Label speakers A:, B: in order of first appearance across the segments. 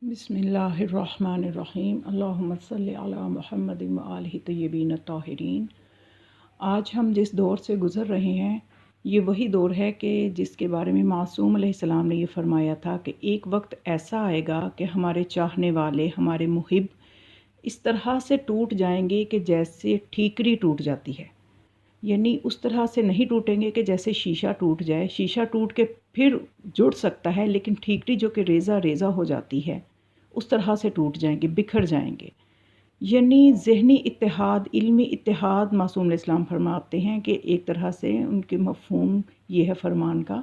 A: بسم اللہ الرحمن الرحیم اللہم صلی علی محمد و آلہ طیبین الطاہرین۔ آج ہم جس دور سے گزر رہے ہیں یہ وہی دور ہے کہ جس کے بارے میں معصوم علیہ السلام نے یہ فرمایا تھا کہ ایک وقت ایسا آئے گا کہ ہمارے چاہنے والے، ہمارے محب اس طرح سے ٹوٹ جائیں گے کہ جیسے ٹھیکری ٹوٹ جاتی ہے، یعنی اس طرح سے نہیں ٹوٹیں گے کہ جیسے شیشہ ٹوٹ جائے، شیشہ ٹوٹ کے پھر جڑ سکتا ہے لیکن ٹھیکری جو کہ ریزہ ریزہ ہو جاتی ہے اس طرح سے ٹوٹ جائیں گے، بکھر جائیں گے۔ یعنی ذہنی اتحاد، علمی اتحاد معصوم علیہ السلام فرماتے ہیں کہ ایک طرح سے ان کے مفہوم یہ ہے فرمان کا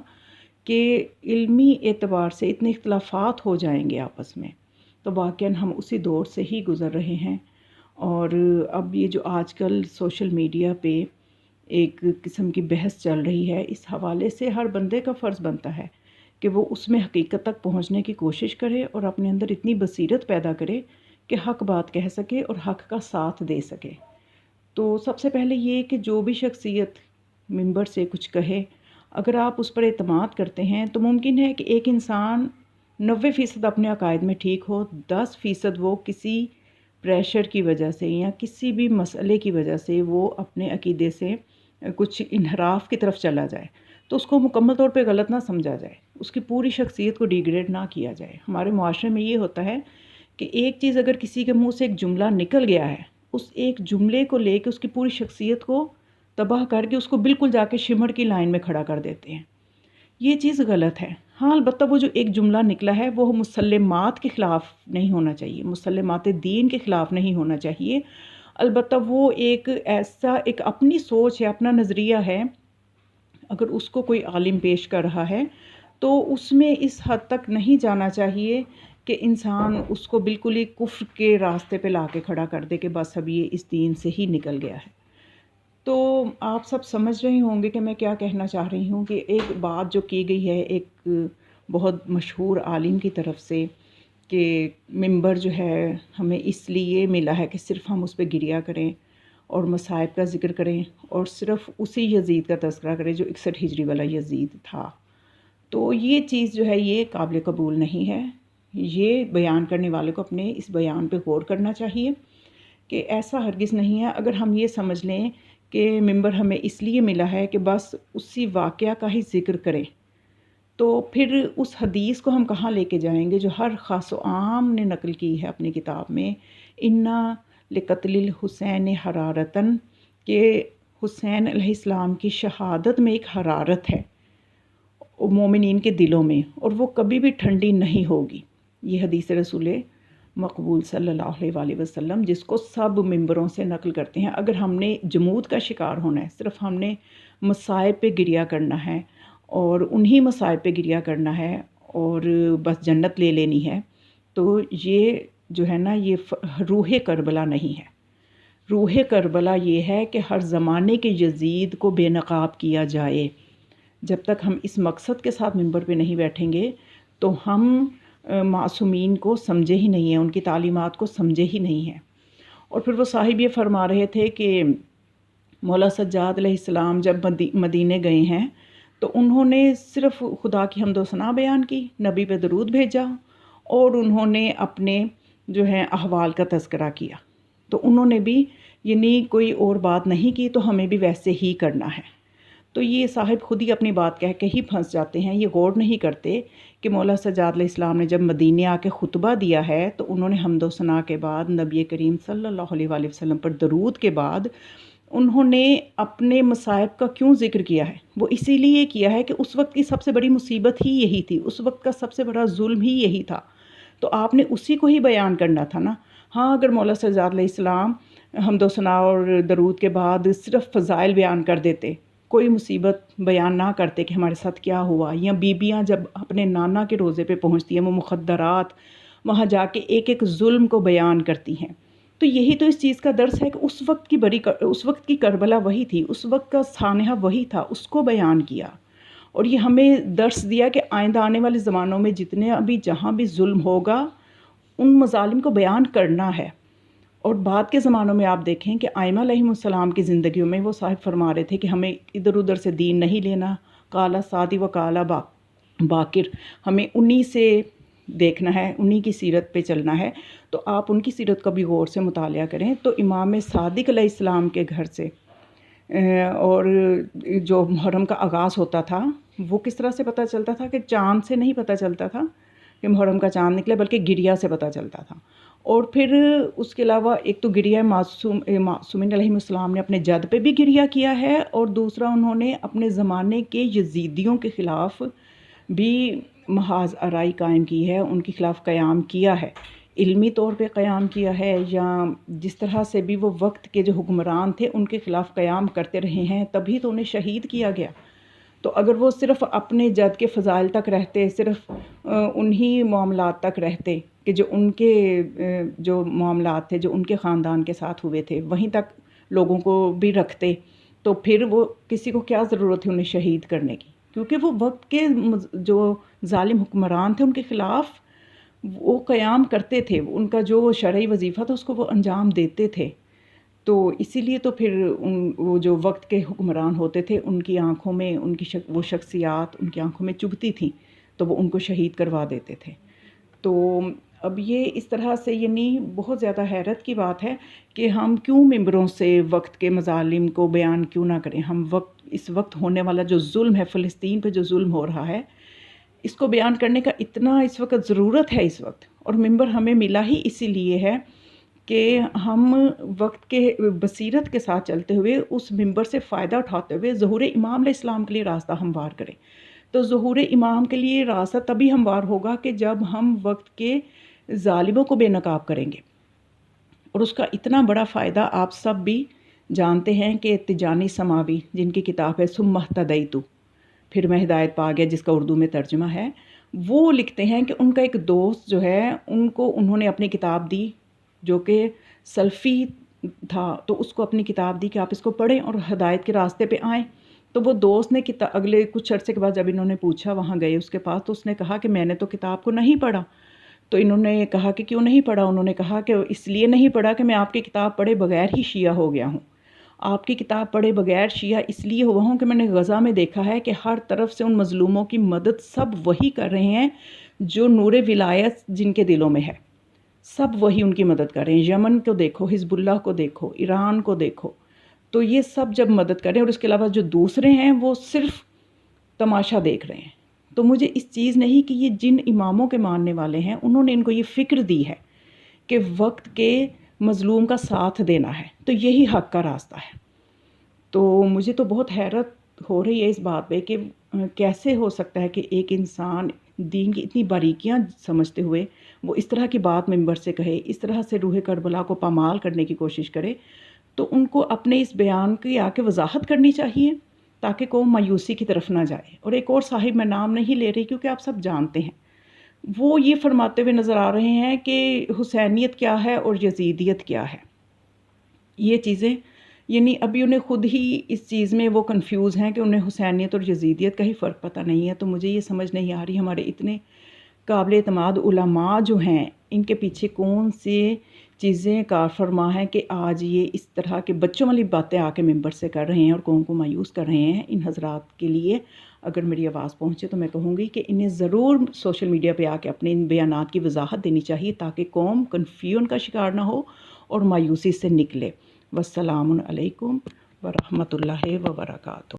A: کہ علمی اعتبار سے اتنے اختلافات ہو جائیں گے آپس میں، تو واقعاً ہم اسی دور سے ہی گزر رہے ہیں۔ اور اب یہ جو آج کل سوشل میڈیا پہ ایک قسم کی بحث چل رہی ہے، اس حوالے سے ہر بندے کا فرض بنتا ہے کہ وہ اس میں حقیقت تک پہنچنے کی کوشش کرے اور اپنے اندر اتنی بصیرت پیدا کرے کہ حق بات کہہ سکے اور حق کا ساتھ دے سکے۔ تو سب سے پہلے یہ کہ جو بھی شخصیت منبر سے کچھ کہے، اگر آپ اس پر اعتماد کرتے ہیں تو ممکن ہے کہ ایک انسان 90% اپنے عقائد میں ٹھیک ہو، 10% وہ کسی پریشر کی وجہ سے یا کسی بھی مسئلے کی وجہ سے وہ اپنے عقیدے سے کچھ انحراف کی طرف چلا جائے، تو اس کو مکمل طور پہ غلط نہ سمجھا جائے، اس کی پوری شخصیت کو ڈیگریڈ نہ کیا جائے۔ ہمارے معاشرے میں یہ ہوتا ہے کہ ایک چیز اگر کسی کے منہ سے ایک جملہ نکل گیا ہے، اس ایک جملے کو لے کے اس کی پوری شخصیت کو تباہ کر کے اس کو بالکل جا کے شمر کی لائن میں کھڑا کر دیتے ہیں۔ یہ چیز غلط ہے۔ ہاں البتہ وہ جو ایک جملہ نکلا ہے وہ مسلمات کے خلاف نہیں ہونا چاہیے، مسلمات دین کے خلاف نہیں ہونا چاہیے، البتہ وہ ایک ایسا ایک اپنی سوچ ہے، اپنا نظریہ ہے، اگر اس کو کوئی عالم پیش کر رہا ہے تو اس میں اس حد تک نہیں جانا چاہیے کہ انسان اس کو بالکل ہی کفر کے راستے پہ لا کے کھڑا کر دے کہ بس اب یہ اس دین سے ہی نکل گیا ہے۔ تو آپ سب سمجھ رہے ہوں گے کہ میں کیا کہنا چاہ رہی ہوں، کہ ایک بات جو کی گئی ہے ایک بہت مشہور عالم کی طرف سے کہ منبر جو ہے ہمیں اس لیے ملا ہے کہ صرف ہم اس پہ گریا کریں اور مصائب کا ذکر کریں اور صرف اسی یزید کا تذکرہ کریں جو 61 ہجری والا یزید تھا۔ تو یہ چیز جو ہے یہ قابل قبول نہیں ہے۔ یہ بیان کرنے والے کو اپنے اس بیان پہ غور کرنا چاہیے کہ ایسا ہرگز نہیں ہے۔ اگر ہم یہ سمجھ لیں کہ منبر ہمیں اس لیے ملا ہے کہ بس اسی واقعہ کا ہی ذکر کریں، تو پھر اس حدیث کو ہم کہاں لے کے جائیں گے جو ہر خاص و عام نے نقل کی ہے اپنی کتاب میں، انا لقتل الحسین حرارتن، کہ حسین علیہ السلام کی شہادت میں ایک حرارت ہے مومنین کے دلوں میں، اور وہ کبھی بھی ٹھنڈی نہیں ہوگی۔ یہ حدیث رسول مقبول صلی اللہ علیہ وآلہ وسلم جس کو سب ممبروں سے نقل کرتے ہیں۔ اگر ہم نے جمود کا شکار ہونا ہے، صرف ہم نے مصائب پہ گریا کرنا ہے اور انہی مصائب پہ گریا کرنا ہے اور بس جنت لے لینی ہے، تو یہ جو ہے نا یہ روح کربلا نہیں ہے۔ روح کربلا یہ ہے کہ ہر زمانے کے یزید کو بے نقاب کیا جائے۔ جب تک ہم اس مقصد کے ساتھ منبر پہ نہیں بیٹھیں گے تو ہم معصومین کو سمجھے ہی نہیں ہیں، ان کی تعلیمات کو سمجھے ہی نہیں ہیں۔ اور پھر وہ صاحب یہ فرما رہے تھے کہ مولا سجاد علیہ السلام جب مدینے گئے ہیں تو انہوں نے صرف خدا کی حمد و ثنا بیان کی، نبی پہ درود بھیجا اور انہوں نے اپنے جو ہے احوال کا تذکرہ کیا، تو انہوں نے بھی یعنی کوئی اور بات نہیں کی تو ہمیں بھی ویسے ہی کرنا ہے۔ تو یہ صاحب خود ہی اپنی بات کہہ کے ہی پھنس جاتے ہیں، یہ غور نہیں کرتے کہ مولا سجاد علیہ السلام نے جب مدینے آ کے خطبہ دیا ہے تو انہوں نے حمد و ثنا کے بعد نبی کریم صلی اللہ علیہ وآلہ وسلم پر درود کے بعد انہوں نے اپنے مصائب کا کیوں ذکر کیا ہے؟ وہ اسی لیے کیا ہے کہ اس وقت کی سب سے بڑی مصیبت ہی یہی تھی، اس وقت کا سب سے بڑا ظلم ہی یہی تھا، تو آپ نے اسی کو ہی بیان کرنا تھا نا۔ ہاں اگر مولا سجاد علیہ السلام حمد و ثنا اور درود کے بعد صرف فضائل بیان کر دیتے، کوئی مصیبت بیان نہ کرتے کہ ہمارے ساتھ کیا ہوا، یا بیبیاں جب اپنے نانا کے روزے پہ پہنچتی ہیں وہ مخدرات وہاں جا کے ایک ایک ظلم کو بیان کرتی ہیں، تو یہی تو اس چیز کا درس ہے کہ اس وقت کی کربلا وہی تھی، اس وقت کا سانحہ وہی تھا، اس کو بیان کیا، اور یہ ہمیں درس دیا کہ آئندہ آنے والے زمانوں میں جتنے ابھی جہاں بھی ظلم ہوگا ان مظالم کو بیان کرنا ہے۔ اور بعد کے زمانوں میں آپ دیکھیں کہ ائمہ علیہم السلام کی زندگیوں میں وہ صاحب فرما رہے تھے کہ ہمیں ادھر ادھر سے دین نہیں لینا، کالا سادی و کالا باکر، ہمیں انہی سے دیکھنا ہے، انہی کی سیرت پہ چلنا ہے، تو آپ ان کی سیرت کا بھی غور سے مطالعہ کریں۔ تو امام صادق علیہ السلام کے گھر سے اور جو محرم کا آغاز ہوتا تھا وہ کس طرح سے پتہ چلتا تھا کہ چاند سے نہیں پتہ چلتا تھا کہ محرم کا چاند نکلے، بلکہ گریہ سے پتہ چلتا تھا۔ اور پھر اس کے علاوہ ایک تو گریہ معصومین علیہ السلام نے اپنے جد پہ بھی گریہ کیا ہے، اور دوسرا انہوں نے اپنے زمانے کے یزیدیوں کے خلاف بھی محاذ آرائی قائم کی ہے، ان کے خلاف قیام کیا ہے، علمی طور پہ قیام کیا ہے، یا جس طرح سے بھی وہ وقت کے جو حکمران تھے ان کے خلاف قیام کرتے رہے ہیں، تبھی تو انہیں شہید کیا گیا۔ تو اگر وہ صرف اپنے جد کے فضائل تک رہتے، صرف انہی معاملات تک رہتے کہ جو ان کے جو معاملات تھے جو ان کے خاندان کے ساتھ ہوئے تھے وہیں تک لوگوں کو بھی رکھتے، تو پھر وہ کسی کو کیا ضرورت ہے انہیں شہید کرنے کی، کیونکہ وہ وقت کے جو ظالم حکمران تھے ان کے خلاف وہ قیام کرتے تھے، ان کا جو شرعی وظیفہ تھا اس کو وہ انجام دیتے تھے۔ تو اسی لیے تو پھر وہ جو وقت کے حکمران ہوتے تھے ان کی آنکھوں میں ان کی وہ شخصیات ان کی آنکھوں میں چبھتی تھیں، تو وہ ان کو شہید کروا دیتے تھے۔ تو اب یہ اس طرح سے یعنی بہت زیادہ حیرت کی بات ہے کہ ہم کیوں ممبروں سے وقت کے مظالم کو بیان کیوں نہ کریں، ہم اس وقت ہونے والا جو ظلم ہے، فلسطین پہ جو ظلم ہو رہا ہے، اس کو بیان کرنے کا اتنا اس وقت ضرورت ہے اس وقت، اور ممبر ہمیں ملا ہی اسی لیے ہے کہ ہم وقت کے بصیرت کے ساتھ چلتے ہوئے اس ممبر سے فائدہ اٹھاتے ہوئے ظہور امام علیہ السلام کے لیے راستہ ہموار کریں۔ تو ظہور امام کے لیے راستہ تبھی ہموار ہوگا کہ جب ہم وقت کے ظالموں کو بے نقاب کریں گے، اور اس کا اتنا بڑا فائدہ آپ سب بھی جانتے ہیں کہ تجانی سماوی جن کی کتاب ہے ثم اہتدیت، پھر میں ہدایت پا گیا، جس کا اردو میں ترجمہ ہے، وہ لکھتے ہیں کہ ان کا ایک دوست جو ہے ان کو انہوں نے اپنی کتاب دی جو کہ سلفی تھا، تو اس کو اپنی کتاب دی کہ آپ اس کو پڑھیں اور ہدایت کے راستے پہ آئیں۔ تو وہ دوست نے اگلے کچھ عرصے کے بعد جب انہوں نے پوچھا، وہاں گئے اس کے پاس، تو اس نے کہا کہ میں نے تو کتاب کو نہیں پڑھا۔ تو انہوں نے کہا کہ کیوں نہیں پڑھا؟ انہوں نے کہا کہ اس لیے نہیں پڑھا کہ میں آپ کی کتاب پڑھے بغیر ہی شیعہ ہو گیا ہوں۔ آپ کی کتاب پڑھے بغیر شیعہ اس لیے ہوا ہوں کہ میں نے غزہ میں دیکھا ہے کہ ہر طرف سے ان مظلوموں کی مدد سب وہی کر رہے ہیں جو نور ولایت جن کے دلوں میں ہے، سب وہی ان کی مدد کر رہے ہیں۔ یمن کو دیکھو، حزب اللہ کو دیکھو، ایران کو دیکھو، تو یہ سب جب مدد کر رہے ہیں، اور اس کے علاوہ جو دوسرے ہیں وہ صرف تماشا دیکھ رہے ہیں۔ تو مجھے اس چیز نہیں کہ یہ جن اماموں کے ماننے والے ہیں انہوں نے ان کو یہ فکر دی ہے کہ وقت کے مظلوم کا ساتھ دینا ہے، تو یہی حق کا راستہ ہے۔ تو مجھے تو بہت حیرت ہو رہی ہے اس بات پہ کہ کیسے ہو سکتا ہے کہ ایک انسان دین کی اتنی باریکیاں سمجھتے ہوئے وہ اس طرح کی بات ممبر سے کہے، اس طرح سے روح کربلا کو پامال کرنے کی کوشش کرے۔ تو ان کو اپنے اس بیان کی آ کے وضاحت کرنی چاہیے تاکہ قوم مایوسی کی طرف نہ جائے۔ اور ایک اور صاحب، میں نام نہیں لے رہی کیونکہ آپ سب جانتے ہیں، وہ یہ فرماتے ہوئے نظر آ رہے ہیں کہ حسینیت کیا ہے اور یزیدیت کیا ہے۔ یہ چیزیں یعنی ابھی انہیں خود ہی اس چیز میں وہ کنفیوز ہیں کہ انہیں حسینیت اور یزیدیت کا ہی فرق پتہ نہیں ہے۔ تو مجھے یہ سمجھ نہیں آ رہی ہمارے اتنے قابل اعتماد علماء جو ہیں ان کے پیچھے کون سے چیزیں کار فرما ہیں کہ آج یہ اس طرح کے بچوں والی باتیں آ کے ممبر سے کر رہے ہیں اور قوم کو مایوس کر رہے ہیں۔ ان حضرات کے لیے اگر میری آواز پہنچے تو میں کہوں گی کہ انہیں ضرور سوشل میڈیا پہ آ کے اپنے ان بیانات کی وضاحت دینی چاہیے تاکہ قوم کنفیوژن کا شکار نہ ہو اور مایوسی سے نکلے۔ والسلام علیکم ورحمۃ اللہ وبرکاتہ۔